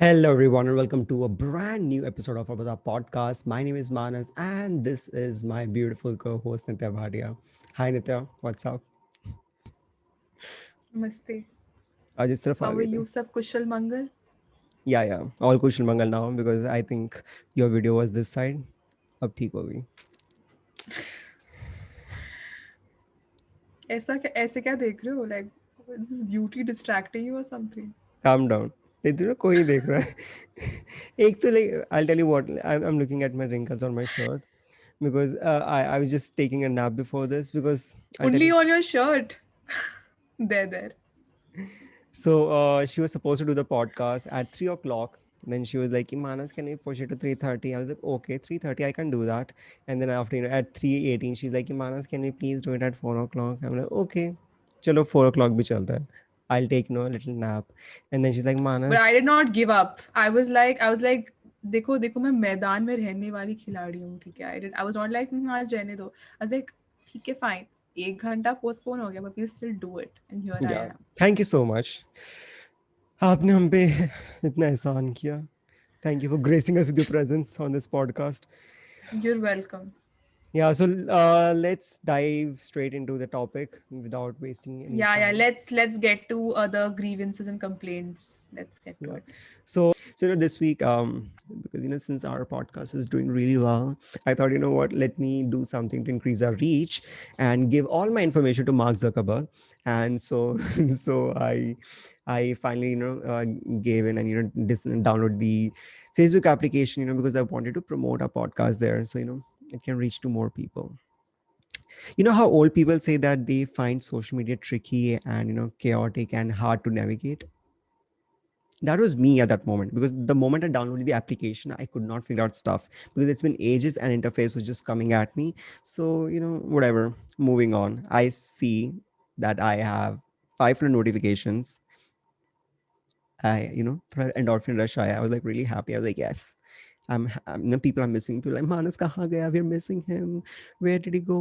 Hello, everyone, and welcome to a brand new episode of our podcast. My name is Manas, and this is my beautiful co host, Nitya Bhatia. Hi, Nitya. What's up? नमस्ते। आज इस तरफ आ how are गई you? थी. सब कुशल मंगल? Yeah. All Kushal Mangal now because I think your video was this side. अब ठीक हो गई. ऐसे क्या देख रहे हो? Like this beauty distracting you और समथिंग? Calm down. इधर ना कोई नहीं देख रहा है. एक तो like I'll tell you what I'm looking at my wrinkles on my shirt because I was just taking a nap before this because I'll tell only you. On your shirt? There. So she was supposed to do the podcast at 3 o'clock. Then she was like, Manas, can we push it to 3:30? I was like, okay, 3:30, I can do that. And then after at 3:18, she's like, Manas, can we please do it at 4 o'clock? I'm like, okay, chalo 4 o'clock bhi chalta hai. I'll take a little nap. And then she's like, but Manas, I did not give up. I was like देखो देखो, मैं मैदान में रहने वाली खिलाड़ी हूँ, ठीक है? आई वाज नॉट लाइक आज रहने दो। आई वाज लाइक ठीक है फाइन, 1 घंटा पोस्टपोन हो गया but we still do it and here I yeah, am. thank you so much. आपने हम पे इतना एहसान किया. Thank you for gracing us with your presence on this podcast. You're welcome. Yeah, so let's dive straight into the topic without wasting any Yeah, time. let's get to other grievances and complaints. Let's get to Yeah. it. So this week, because since our podcast is doing really well, I thought, what, let me do something to increase our reach and give all my information to Mark Zuckerberg. And so, so I finally, gave in and download the Facebook application, because I wanted to promote our podcast there, so it can reach to more people. You know how old people say that they find social media tricky and chaotic and hard to navigate. That was me at that moment, because the moment I downloaded the application, I could not figure out stuff because it's been ages and interface was just coming at me. So whatever, moving on. I see that I have 500 notifications. I endorphin rush. I was like really happy. I was like, yes, people are missing. People are like, Manas kahan gaya? We're missing him. Where did he go?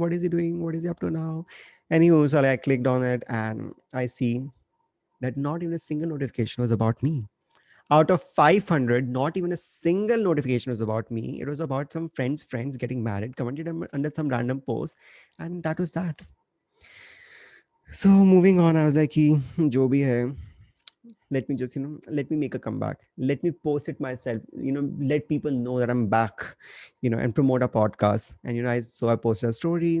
What is he doing? What is he up to now? Anywho, so I clicked on it and I see that not even a single notification was about me. Out of 500, not even a single notification was about me. It was about some friends getting married, commented under some random post, and that was that. So moving on, I was like, "Ki, jo bhi hai, let me just let me make a comeback. Let me post it myself. Let people know that I'm back. And promote a podcast." And I posted a story.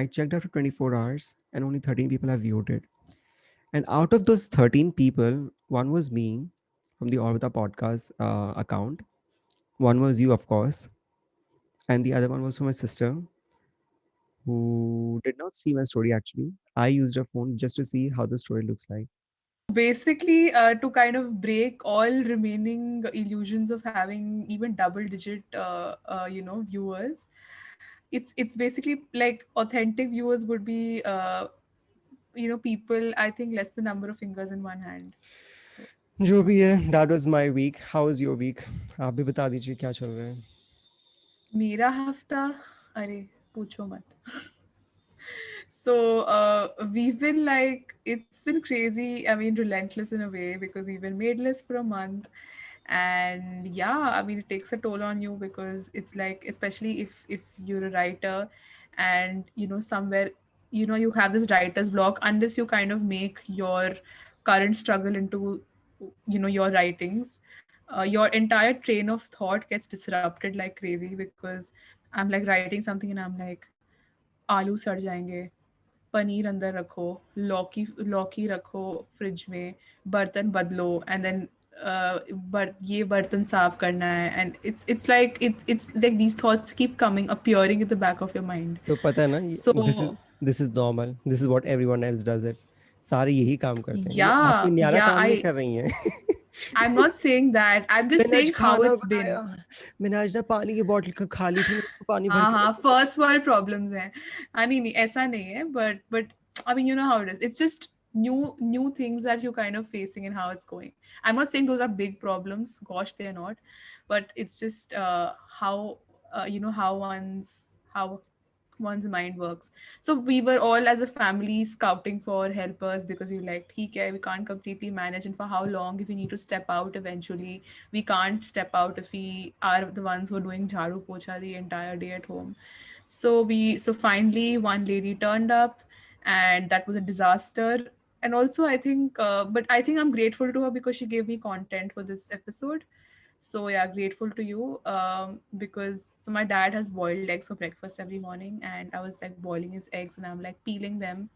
I checked after 24 hours, and only 13 people have viewed it. And out of those 13 people, one was me from the Orbita podcast account. One was you, of course, and the other one was from my sister, who did not see my story actually. I used her phone just to see how the story looks like. Basically, to kind of break all remaining illusions of having even double digit, viewers, it's basically like authentic viewers would be, people, I think, less the number of fingers in one hand. So, जो भी है, that was my week. How was your week? आप भी बता दीजिए क्या चल रहा है. मेरा हफ्ता, अरे पूछो मत। So we've been like, it's been crazy. I mean, relentless in a way because we've been maidless for a month. And yeah, I mean, it takes a toll on you because it's like, especially if you're a writer and somewhere, you have this writer's block unless you kind of make your current struggle into your writings. Your entire train of thought gets disrupted like crazy because I'm like writing something and I'm like, आलू सड़ जाएंगे, पनीर अंदर रखो, लौकी लौकी रखो fridge में, बर्तन बदलो एंड देन ये बर्तन साफ करना है and it's like these thoughts keep coming appearing at the back of your mind. तो पता है ना, So this is normal. This is what everyone else does it. सारे यही काम करते हैं. ये आप कोई yeah, न्यारा yeah, काम नहीं कर रही हैं. I'm not saying that, I'm just मैंने आज saying how खाना it's been. बनाया. मैंने आज ना पानी की बोतल खाली थी, मैंने उसको पानी भर हाँ के हाँ, रख दिया. फर्स्ट वर्ल्ड प्रॉब्लम्स हैं। हाँ, नहीं नहीं ऐसा नहीं है, but I mean, how it is, it's just new things that you're kind of facing and how it's going. I'm not saying those are big problems, gosh, they're not, but it's just how how one's mind works. So we were all as a family scouting for helpers because we were like, okay, we can't completely manage, and for how long if we need to step out eventually. We can't step out if we are the ones who are doing jharu pocha the entire day at home. So finally one lady turned up, and that was a disaster. And also I think but I think I'm grateful to her because she gave me content for this episode. So yeah, grateful to you. Because so my dad has boiled eggs for breakfast every morning, and I was like boiling his eggs, and I'm like peeling them,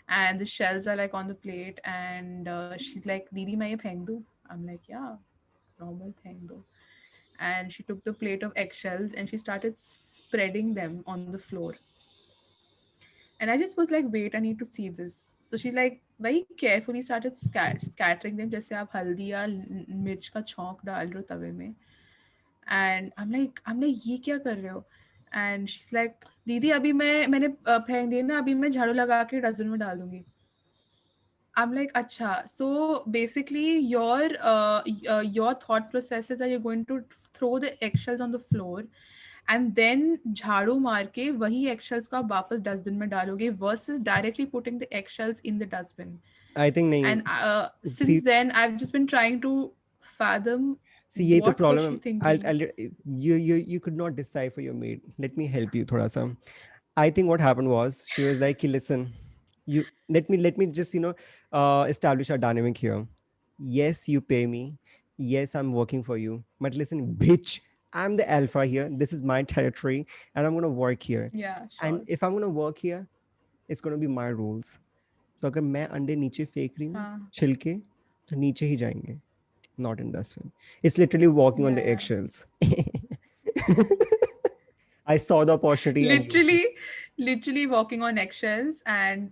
and the shells are like on the plate, and she's like, "Didi, मैं ये फेंक दूँ?" I'm like, "Yeah, normal thing though." And she took the plate of eggshells and she started spreading them on the floor. And I just was like, wait, I need to see this. So she's like very carefully started scattering them जैसे आप हल्दी या मिर्च का छौंक डाल रहे हो तवे में. And I'm like ये क्या कर रहे हो? And she's like, दीदी अभी मैंने फेंक दिए ना, अभी मैं झाड़ू लगा के डस्टबिन में डाल दूंगी. I'm like, acha. So basically, your thought processes are you're going to throw the eggshells on the floor, and then झाड़ू मार के वही eggshells को आप वापस डस्टबिन में डालोगे versus directly putting the eggshells in the dustbin. I think नहीं. And since See, then, I've just been trying to fathom see यही तो what was problem she है. I'll thinking. you could not decipher your maid. Let me help you थोड़ा सा. I think what happened was she was like, listen, you let me just establish a dynamic here. Yes, you pay me. Yes, I'm working for you. But listen, bitch, I'm the alpha here. This is my territory, and I'm gonna work here. Yeah, And sure. if I'm gonna work here, it's gonna be my rules. तो अगर मैं अंडे नीचे फेंक रही हूँ Huh. छिलके तो नीचे ही जाएंगे, not in dustbin. It's literally walking on Yeah, the yeah. eggshells. I saw the opportunity and used it. Literally, literally walking on eggshells. And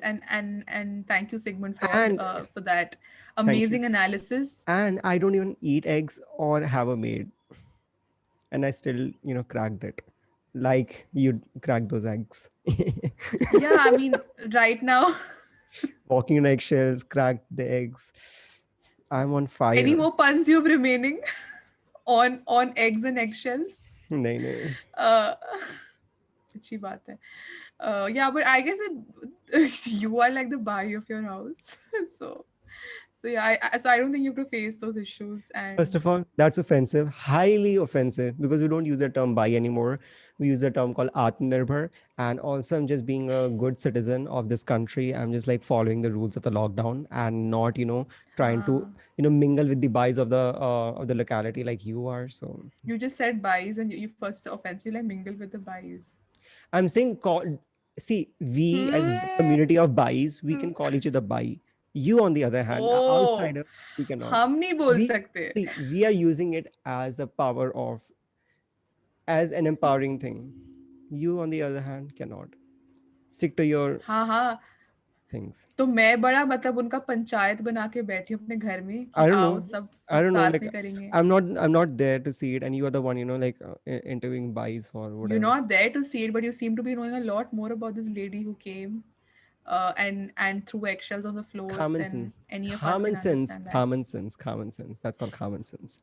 thank you, Sigmund Freud, And for that thank you. amazing analysis. And I don't even eat eggs or have a maid, and I still cracked it like you crack those eggs. Yeah, I mean, right now, Walking on eggshells, cracked the eggs. I'm on any fire. more puns you've remaining on eggs and eggshells? नहीं नहीं. uh अच्छी बात है. Yeah, but I guess you are like the buy of your house. so so yeah, so I don't think you have to face those issues. First And of all, that's offensive, highly offensive, because we don't use the term buy anymore. We use the term called Atmanirbhar. And also, I'm just being a good citizen of this country. I'm just like following the rules of the lockdown and not, trying to, uh, mingle with the buys of the locality like you are. So you just said buys, and you first offense, you like mingle with the buys. I'm saying call. See, we as Hmm. community of buys, we can call each other buy. You, on the other hand, Oh, outsider, we cannot. हम नहीं बोल We सकते. see we are using it as a power of as an empowering thing. You, on the other hand, cannot. Stick to your हाँ हाँ. things. तो मैं बड़ा मतलब उनका पंचायत बना के बैठी हूँ अपने घर में कि I don't आओ know. सब सब I don't know. साथ Like में करेंगे. I'm not there to see it, and you are the one, interviewing buys for You're whatever. not there to see it, but you seem to be knowing a lot more about this lady who came and threw eggshells on the floor Common than sense. any of us can Common sense. understand that. Common sense. Common sense. That's called common sense.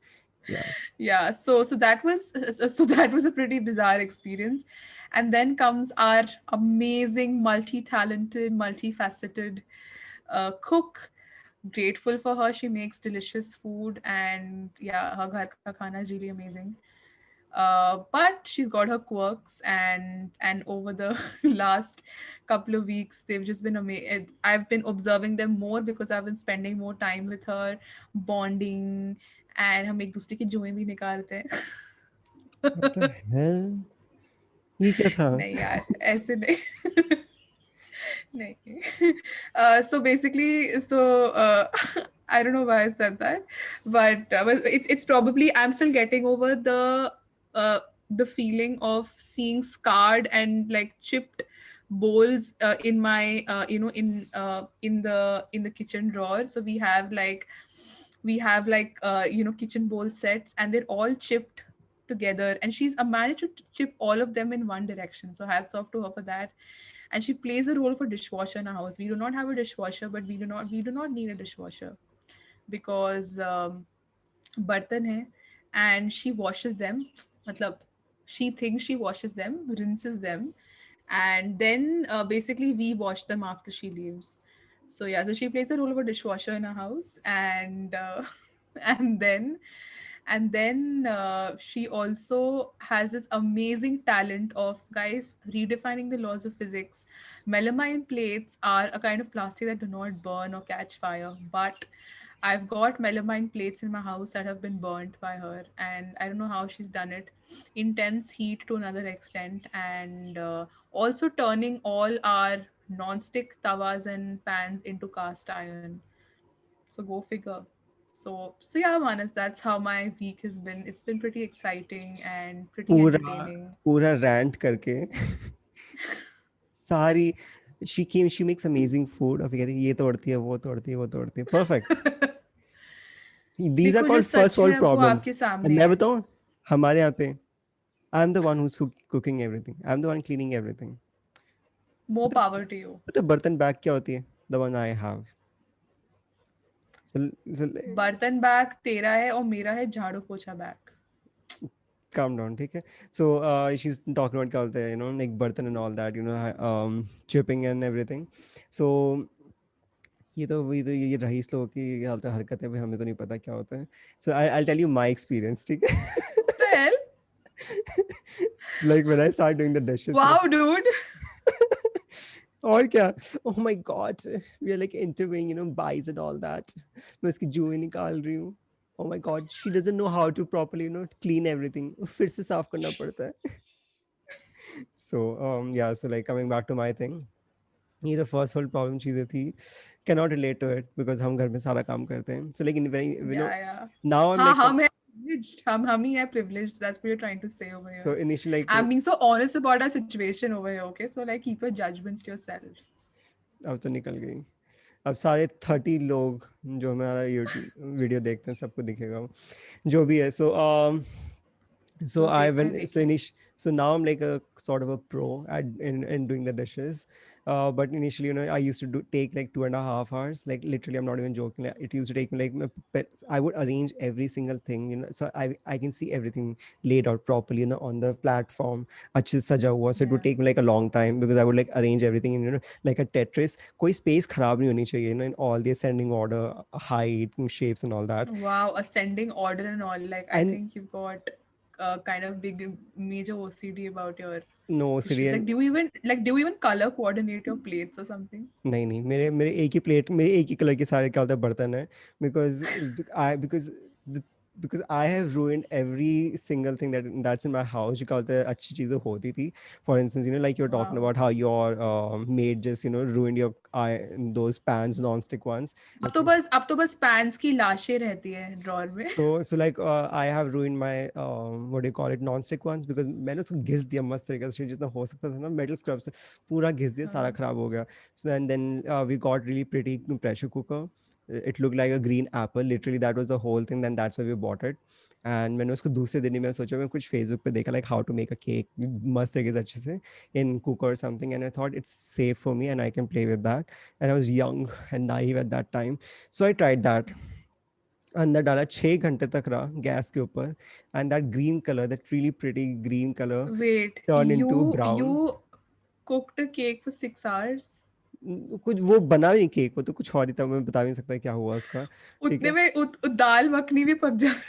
Yeah. Yeah, so that was so that was a pretty bizarre experience. And then comes our amazing, multi-talented, multifaceted cook. Grateful for her. She makes delicious food, and yeah, her ghar ka khana is really amazing. But she's got her quirks, and over the last couple of weeks they've just been amazing. I've been observing them more because I've been spending more time with her, bonding, and हम एक दूसरे की जुएं भी निकालते हैं. What the hell? ये क्या था? नहीं यार, ऐसे नहीं. नहीं. So basically, I don't know why I said that, but it's probably I'm still getting over uh, the feeling of seeing scarred and like chipped bowls in my in the kitchen drawer. So we have kitchen bowl sets, and they're all chipped together, and she's managed to chip all of them in one direction. So hats off to her for that. And she plays a role for dishwasher in our house. We do not have a dishwasher, but we do not need a dishwasher because बर्तन है, and she washes them. मतलब she thinks she washes them, rinses them, and then basically we wash them after she leaves. So yeah, so she plays the role of a dishwasher in a house, and and then she also has this amazing talent of, guys, redefining the laws of physics. Melamine plates are a kind of plastic that do not burn or catch fire, but I've got melamine plates in my house that have been burnt by her, and I don't know how she's done it. Intense heat to another extent, and also turning all our non-stick tawas and pans into cast iron. So go figure. So yeah, Manas, that's how my week has been. It's been pretty exciting and pretty पूरा entertaining. पूरा rant करके सारी she makes amazing food. अब कहती है ये तोड़ती है वो तोड़ती है वो तोड़ती है perfect. These are देखो जो called first सच world है वो problems. आपके And सामने मैं है. बताऊँ हमारे यहाँ पे I'm the one who's cooking everything. I'm the one cleaning everything. More मतलब power to you. मतलब बर्तन बैग क्या होती है? The one I have. So बर्तन बैग तेरा है और मेरा है झाड़ू पोछा बैग. calm down, ठीक है? So she's talking about क्या होता है, like बर्तन and all that, chipping and everything. So ये रईस लोगों की ये हालत हरकत है भाई, हमें तो नहीं पता क्या होता है. So I'll tell you my experience, ठीक है? What the hell? Like when I start doing the dishes, Wow, dude. और क्या, oh my god, we are like interviewing, buys and all that. मैं उसकी जुएं निकाल रही हूँ. Oh my god, she doesn't know how to properly, clean everything. फिर से साफ करना पड़ता है. So yeah, so like coming back to my thing, ये तो फर्स्ट वर्ल्ड प्रॉब्लम चीज़ें थी. Cannot relate to it because हम घर में सारा काम करते हैं. सो लेकिन Yeah, yeah. Now I M हाँ, लाइक, हम हैं privileged. हम ही हैं privileged. That's what you're trying to say over so here. Initial like, I'm being so honest about our situation over here, okay? So like keep your judgments to yourself. अब तो निकल गई. अब सारे 30 लोग जो हमारा यूट्यूब वीडियो देखते हैं सबको दिखेगा वो, जो भी है. सो so जो I देखना है went so देखें. initially, so now I'm like a sort of a pro at in doing the dishes. But initially, I used to take like 2.5 hours, like literally I'm not even joking, like, it used to take me like I would arrange every single thing, so I can see everything laid out properly, on the platform अच्छे से सजा हुआ. So it would Yeah. take me like a long time because I would like arrange everything in, like a Tetris. कोई space खराब नहीं होनी चाहिए, in all the ascending order, height and shapes and all that. Wow, ascending order and all. Like I And think you've got kind of big major OCD about your no, dishes. Syrian. Do you even color coordinate your plates or something? नहीं नहीं, मेरे मेरे एक ही plate, मेरे एक ही colour के सारे क्या होता है बर्तन है. Because I because because I have ruined every single thing that's in my house. जो क्या होता है अच्छी चीज़ें होती थी. For instance, like you're talking Wow. About how your maid just ruined your I those pans non stick ones. अब तो बस पैंस की लाशें रहती है ड्रॉर में. So like I have ruined my what do you call it, non-stick ones, because मैंने उसको घिस दिया मस्त तरीके से जितना हो सकता था ना, मेटल स्क्रब से पूरा घिस दिया, सारा हाँ. खराब हो गया. So and then we got really pretty pressure cooker. It looked like a green apple, literally that was the whole thing. Then that's why we bought it. And मैंने उसको दूसरे दिन ही मैं सोचा, मैं कुछ फेसबुक पे देखा like how to make a cake मस्त तरीके से अच्छे से in cooker or something, and I thought it's safe for me and I can play with that. And I was young and naive at that time, so I tried that. अंदर डाला, 6 घंटे तक रहा गैस के ऊपर. And that green colour, that really pretty green colour Wait, turn into brown. you cooked a cake for 6 hours? कुछ वो बना भी नहीं केक, वो तो कुछ और ही था, मैं बता भी नहीं सकता क्या हुआ उसका. ठीक उतने है. में दाल मखनी भी पक जाती.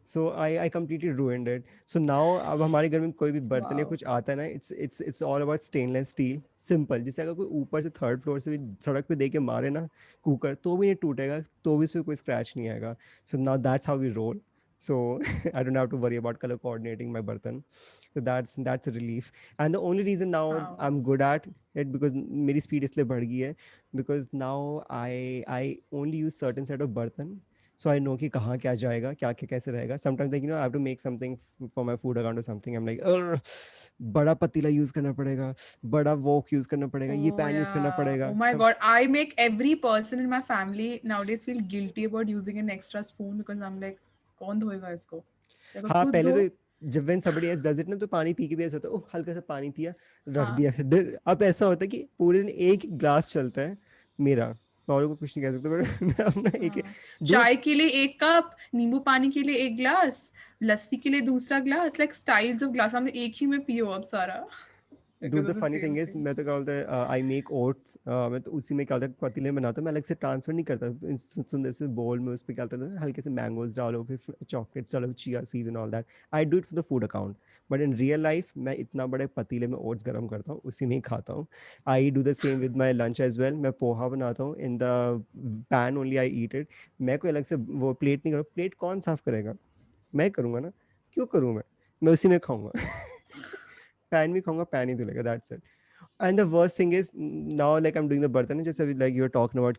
So I completely ruined it. So now अब हमारे घर में कोई भी बर्तन या Wow. कुछ आता है ना, it's all about stainless steel, simple. जिससे अगर कोई ऊपर से थर्ड फ्लोर से भी सड़क पे दे के मारे ना कुकर, तो भी नहीं टूटेगा, तो भी उसमें कोई स्क्रैच नहीं आएगा. So now that's how we roll. So I don't have to worry about color coordinating my burtan. So that's a relief. And the only reason now Wow. I'm good at it, because मेरी speed इसलिए बढ़ गई है, because now I only use certain set of burtan. So I know कि कहाँ क्या जाएगा, क्या क्या कैसे रहेगा. Sometimes like I have to make something for my food account or something. I'm like, बड़ा पतीला यूज करना पड़ेगा, बड़ा वोक यूज करना पड़ेगा, ये Oh पैन यूज करना yeah. पड़ेगा Oh my सब. God. I make every person in my family nowadays feel guilty about using an extra spoon because I'm like, कौन धोएगा इसको? देखो हाँ खुद पहले धो. तो जब when somebody else does it ना, तो पानी पी के भी ऐसा होता है, ओह हल्का सा पानी पिया, रख हाँ. दिया. अब ऐसा होता है कि पूरे दिन एक ही ग्लास चलता है मेरा. मैं और को कुछ नहीं कह सकता, बट मैं अपना एक हाँ. दूध. चाय के लिए एक कप, नींबू पानी के लिए एक ग्लास, लस्सी के लिए दूसरा glass, like styles of glass. हमने एक ही में पियो अब सारा. because dude the of the funny same thing is, thing. मैं तो क्या बोलते हैं, आई मेक ओट्स, मैं तो उसी में क्या होता है पतीले में बनाता हूँ, मैं अलग से ट्रांसफर नहीं करता सुंदर से बोल में, उस पर क्या होता है हल्के से मैंगोज डालो, फिर चॉकलेट्स डालो, chia seeds and all that. I do it for the food account, but in real life मैं इतना बड़े पतीले में ओट्स गर्म करता हूँ, उसी में ही खाता हूँ। I do the same with my lunch as well, मैं पोहा बनाता हूँ in the pan only, I eat it. मैं कोई अलग से वो प्लेट नहीं करूँ, प्लेट कौन साफ करेगा, मैं करूँगा ना, क्यों करूँ मैं उसी में खाऊंगा। पैन भी खाऊंगा, पैन ही धुलेगा, that's it. And the worst thing is now like I am doing the बर्तन, जैसे अभी like you are talking about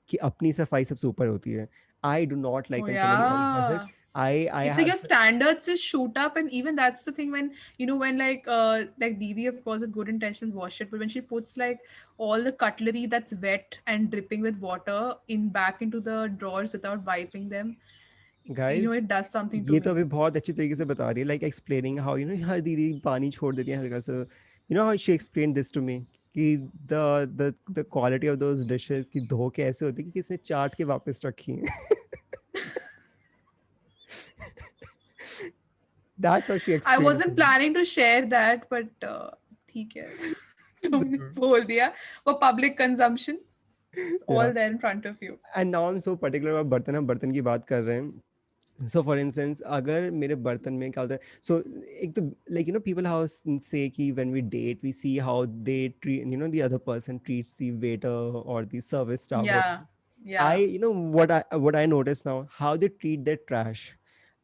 कि अपनी सफाई सबसे ऊपर होती है। I do not like Oh when somebody else does it. yeah. I It's like have your standards just shoot up, and even that's the thing when when like Didi of course with good intentions wash it, but when she puts like all the cutlery that's wet and dripping with water in back into the drawers without wiping them, guys, it does something to ये तो अभी me. बहुत अच्छी तरीके से बता रही है, लाइक एक्सप्लेनिंग हाउ हर दीदी पानी छोड़ देती है हल्का सा, how she explain this to me कि the quality of those dishes की धो के ऐसे होती है कि किसने चाट के वापस रखी है। That's how she I explain to wasn't me. planning to share that, but ठीक है. तुमने बोल दिया. For public consumption, it's या all there in front of you. And now I am so particular, बर्तन, हम बर्तन की बात कर रहे हैं। सो फॉर इंस्टेंस अगर मेरे बर्तन में क्या होता है, सो एक तो लाइक पीपल हाउ से कि when we date we see how they treat the other person treats the waiter और the service staff. Yeah, I yeah. what I notice now, how they treat their trash।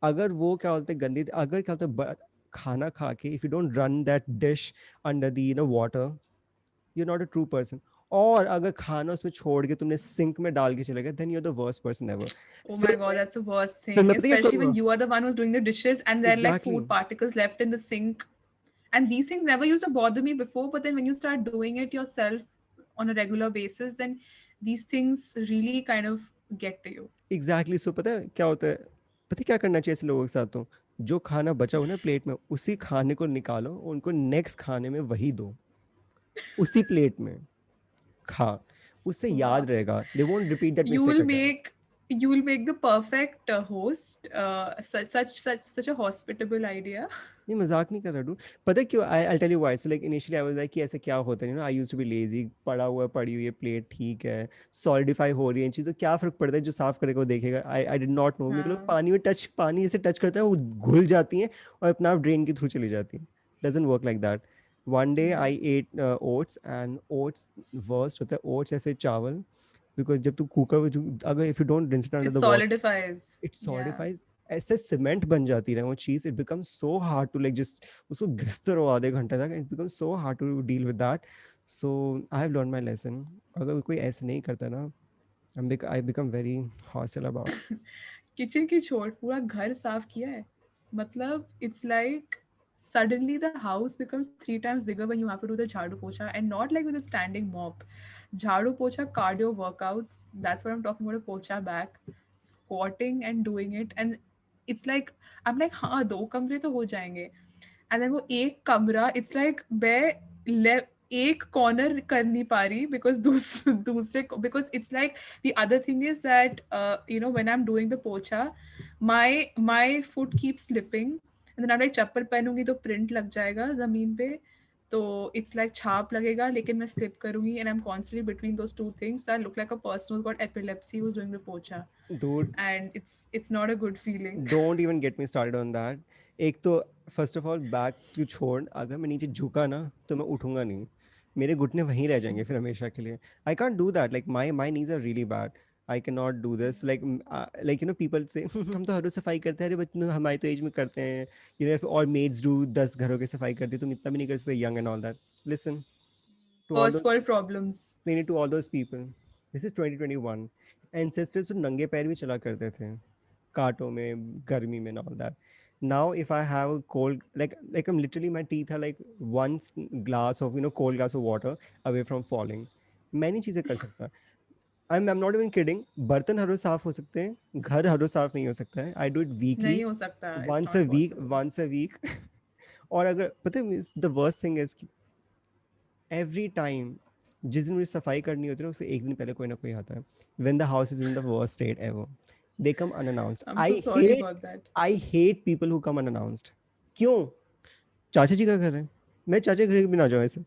अगर वो क्या बोलते हैं गंदी, अगर क्या होता है खाना खा के if you don't run that dish under the water, you not a true person. और अगर खाना उसमें छोड़ के तुमने सिंक में डाल के चले गए, then you are the worst person ever. Oh फिर my God, मैं that's the worst फिर thing, मैं पता क्या especially when करूँगा, you are the one who's doing the dishes and there are like exactly food particles left in the sink. And these things never used to bother me before, but then when you start doing it yourself on a regular basis, then these things really kind of get to you. Exactly. So पता है क्या होता है, पता है क्या करना चाहिए ऐसे लोगों के साथ, तो जो खाना बचा हो ना प्लेट में, उसी खाने को निकालो, उनको नेक्स्ट खाने में वही दो, उसी प्लेट में खा, उससे Wow. याद रहेगा, they won't repeat that You mistake will again. make you will make the perfect host. Such a hospitable idea. नहीं, मजाक नहीं कर रहा, डू। पता है क्यों, I tell you why. So like initially I was like कि ऐसे क्या होता है, I used to be lazy, पड़ा हुआ है, पड़ी हुई है प्लेट, ठीक है, सॉलिडिफाई हो रही है चीज़, तो क्या फ़र्क पड़ता है, जो साफ़ करेगा वो देखेगा। आई डिड नॉट नो, मेरे को लोग हाँ. पानी में टच, पानी जैसे टच करता है वो घुल जाती हैं और अपना आप ड्रेन के थ्रू चली जाती हैं। Doesn't work like that. One day Yeah. I ate oats, and oats worst होता है, ओट्स या फिर चावल, बिकॉज जब तू कुकर, अगर if you don't rinse it under It the water, solidifies. It Yeah. Solidifies, ऐसे सीमेंट बन जाती है वो चीज़, it become so hard to like just उसको घिसते रहो आधे घंटे तक, it become so hard to deal with that. So I have learn my lesson. अगर कोई ऐसे नहीं करता ना, I become very hostile about. Kitchen की छोड़ पूरा घर साफ किया है. मतलब it's like suddenly the house becomes 3 times bigger when you have to do the jhadu pocha, and not like with a standing mop. Jhadu pocha cardio workouts, that's what I'm talking about, a pocha back, squatting and doing it, and it's like I'm like हाँ 2 कमरे तो हो जाएंगे, and then वो एक कमरा it's like मैं ले एक कॉर्नर कर नहीं पा रही बिकॉज दूसरे because it's like the other thing is that when I'm doing the pocha, my foot keeps slipping, and then I'm like चप्पल पहनूंगी तो प्रिंट लग जाएगा जमीन पे, तो इट्स लाइक छाप लगेगा लेकिन मैं स्लिप करूंगी, and I am constantly between those two things, I look like a person who's got epilepsy who's doing the pocha, dude, and it's not a good feeling. Don't even get me started on that. एक तो first of all back to छोड़, अगर मैं नीचे झुका ना तो मैं उठूंगा नहीं, मेरे घुटने वहीं रह जाएंगे फिर हमेशा के लिए। I can't do that, like my knees are really bad. I can not do this, like people say हम तो हर रोज सफाई करते हैं, अरे बच्चे हमारी तो एज में करते हैं, और मेड्स डू 10 घरों की सफाई करती, तुम इतना भी नहीं कर सकते, young and all that. Listen to all First those, world problems. explain it to all those people, this is 2021। ancestors तो नंगे पैर भी चला करते थे कांटों में, गर्मी में, all that। now if I have a cold, like I'm literally, my teeth are like one glass of cold glass of water away from falling। मैं नहीं चीज़ें कर सकता। I'm not even kidding। बर्तन हर रोज साफ हो सकते हैं, घर हर रोज साफ नहीं हो सकता है। आई डू इट वीकली, नहीं हो सकता, it's once a not week, possible. Once a week. और अगर पता है the worst thing is, every time जिस दिन मुझे सफाई करनी होती है ना, उससे एक दिन पहले कोई ना कोई आता है, when the house is in the worst state ever, they come unannounced. I'm so I sorry hate about that. I hate people who come unannounced. क्यों? चाचा जी क्या कर रहे हैं, मैं चाचा के घर भी ना जाऊँ ऐसे,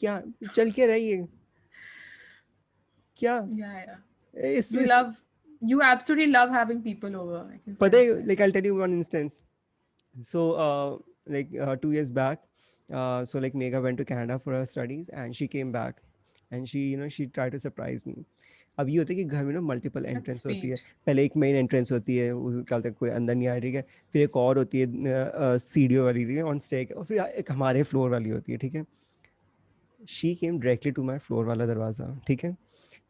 क्या चल के रहिए क्या, Yeah, yeah. You it's love, you absolutely love having people over. I can पता sense है, that. like I'll tell you one instance. So, 2 years back, so like Megha went to Canada for her studies, and she came back, and she tried to surprise me. अब ये होता है कि घर में ना मल्टीपल That's एंट्रेंस होती है। sweet. पहले एक मेन एंट्रेंस होती है, वो क्या बोलते हैं, कोई अंदर नहीं आ रही है। फिर एक और होती है सीढ़ियों वाली, ठीक है, ऑन स्टेक, और फिर एक हमारे फ्लोर वाली होती है, ठीक है। She came directly to my floor वाला दरवाज़ा, ठीक है।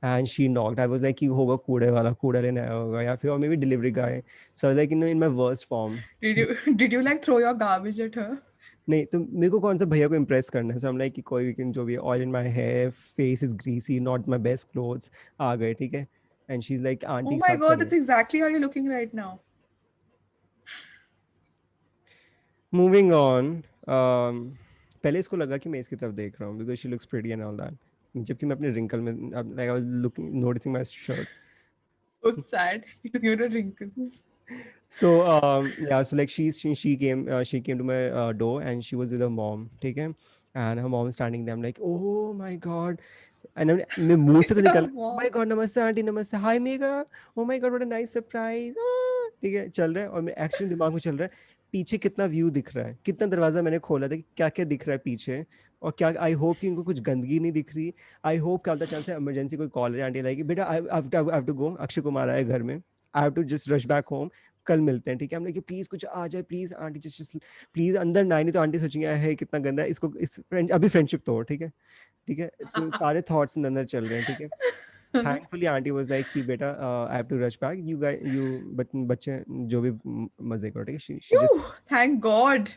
And she knocked, I was like कि होगा कूड़े वाला, कूड़ा लेने आया होगा, या फिर और may be delivery guy. So like in my worst form. Did you did you like throw your garbage at her? नहीं तो मेरे को कौन सा भैया को इम्प्रेस करना है, सो हम लाइक कि कोई भी जो भी oil in my hair, face is greasy, not my best clothes, आ गए, ठीक है। And she is like Oh aunty my साफ god, करिए। that's exactly how you're looking right now. Moving on. पहले इसको लगा कि मैं इसकी तरफ देख रहा हूँ because she looks pretty and all that, जबकि मैं अपने रिंकल में, like I was looking noticing my shirt. So sad. You're a wrinkles. So yeah, so like she came to my door, and she was with her mom, okay, and her mom was standing there. I'm like, oh my god, and मैं मुंह से तो Your निकल, oh mom. my god, नमस्ते aunty, नमस्ते, हाय mega, oh my god, what a nice surprise, ठीक है, चल रहा है, और मैं एक्चुअली दिमाग में चल रहा है पीछे कितना व्यू दिख रहा है, कितना दरवाजा मैंने खोला था, कि क्या क्या दिख रहा है पीछे, और क्या आई होप कि उनको कुछ गंदगी नहीं दिख रही। आई होप क्या होता चांस है इमरजेंसी कोई कॉल है, आंटी लाएगी, बेटा I have to go, Akshay Kumar आए घर में, I have to just rush back home, कल मिलते हैं, ठीक है। हम लोग प्लीज कुछ आ जाए, प्लीज आंटी, जस्ट प्लीज अंदर ना आए, नहीं तो आंटी सोचेंगे है कितना गंदा है, इसको इस फ्रेंड अभी फ्रेंडशिप तोड़, ठीक है, ठीक है। सो सारे थॉट्स अंदर चल रहे हैं, ठीक है। थैंकफुली आंटी वाज लाइक कि बेटा I have to rush back, you guys, you बच्चे जो भी मजे करो, ठीक है। She just, Phew, thank God.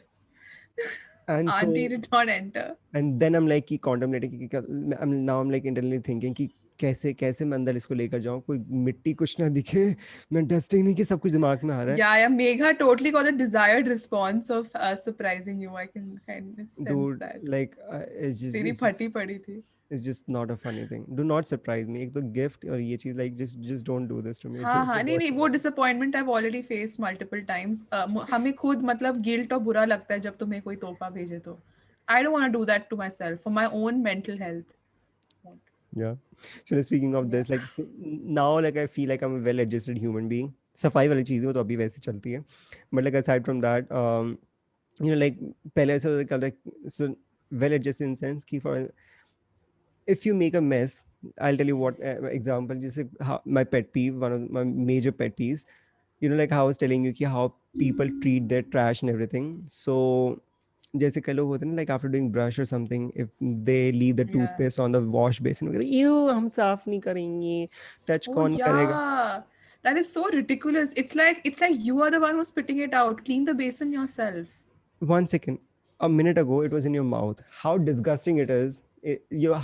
And so, Auntie did not enter. And then I am like कि कॉन्टम्पलेटिंग कि now I am like internally thinking कि कैसे कैसे मैं अंदर इसको लेकर जाऊं, कोई मिट्टी कुछ ना दिखे, मैं डस्टिंग नहीं, कि सब कुछ दिमाग में आ रहा है। Yeah, yeah. Megha totally got the desired response of surprising you. I can kind of sense Dude, that. like तेरी it's just फटी पड़ी थी. it's just not a funny thing. Do not surprise me, एक तो gift और ये चीज, like just don't do this to me, हाँ it's हाँ, the नहीं worst नहीं, thing वो ever. Disappointment I already faced multiple times. हमें खुद मतलब गिल्ट और बुरा लगता है जब तुम्हें कोई तोहफा भेजे तो। I don't want to do that to myself for my own mental health. Yeah. So speaking of या this, like now, like I feel like I'm a well-adjusted human being. सफाई वाली चीज़ वो तो अभी वैसे चलती है, but like aside from that, like पहले ऐसा होता था, so well adjusted in sense कि for if you make a mess, I'll tell you what example. Just like my pet peeve, one of my major pet peeves. Like how I was telling you कि how people treat their trash and everything. So जैसे कई लोग होते हैं ना, like after doing brush or something, if they leave the या toothpaste on the wash basin, you हम साफ नहीं करेंगे, टच Oh कौन करेगा। yeah, that is so ridiculous. It's like you are the one who's spitting it out. Clean the basin yourself. 1 second, a minute ago it was in your mouth, how disgusting it is,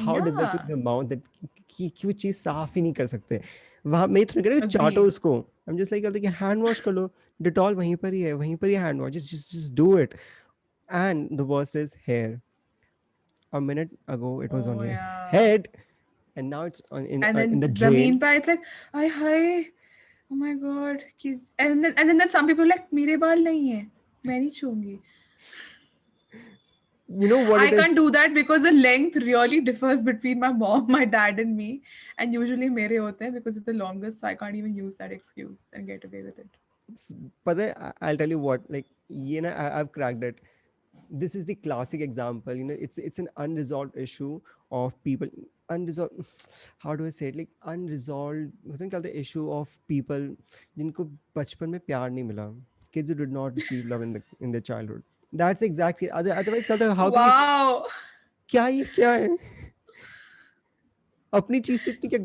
how disgusting Yeah, is your mouth that कि क्यों चीज़ साफ ही नहीं कर सकते। वहाँ मैं तो नहीं कह रहा कि चाटो agreed. उसको, हम जस्ट लाइक कि हैंड वॉश कर लो, डिटॉल वहीं पर ही है, वहीं पर ही hand wash, just do it। And the worst is hair, a minute ago it was on Oh your yeah. head, and now it's And in then the zameen drain। pa it's like, ay hi, oh my god. And then there's some people like मेरे बाल नहीं है, मैं नहीं छूंगी. You know what I it can't is? do that because the length really differs between my mom, my dad, and me. And usually मेरे होते हैं because it's the longest, so I can't even use that excuse and get away with it. पता है, I'll tell you what, like ये ना I've cracked it. This is the classic example, it's an unresolved issue of people, unresolved, how do I say it, like unresolved होता है क्या होता है, issue of people जिनको बचपन में प्यार नहीं मिला, kids who did not receive love in their childhood, that's exactly, otherwise क्या होता है, how can you, Wow. क्या ये क्या है, अपनी चीज से इतनी क्या,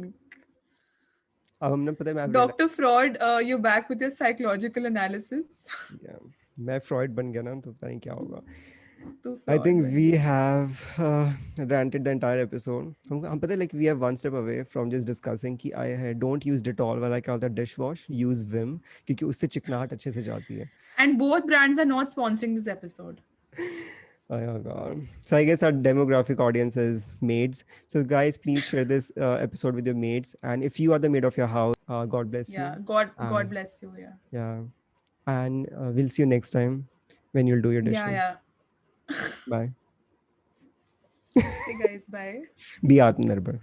अब हमने पता है, मैं अब Dr. Freud, you're back with your psychological analysis. yeah, मैं फ्रॉइड बन गया ना, तो पता नहीं क्या होगा। तो I fraud think बन we गया. have ranted the entire episode. हम पता है, like we are one step away from just discussing कि I don't use Dettol वाला क्या होता है dish wash, use Vim, क्योंकि उससे चिकनाहट अच्छे से जाती है। And both brands are not sponsoring this episode. Oh my God. So I guess our demographic audience is maids. So guys, please share this episode with your maids. And if you are the maid of your house, God bless Yeah, you. God And bless you. Yeah. yeah, and we'll see you next time when you'll do your Yeah, dishes. yeah. Bye. Hey guys, bye. Be Atmanirbhar.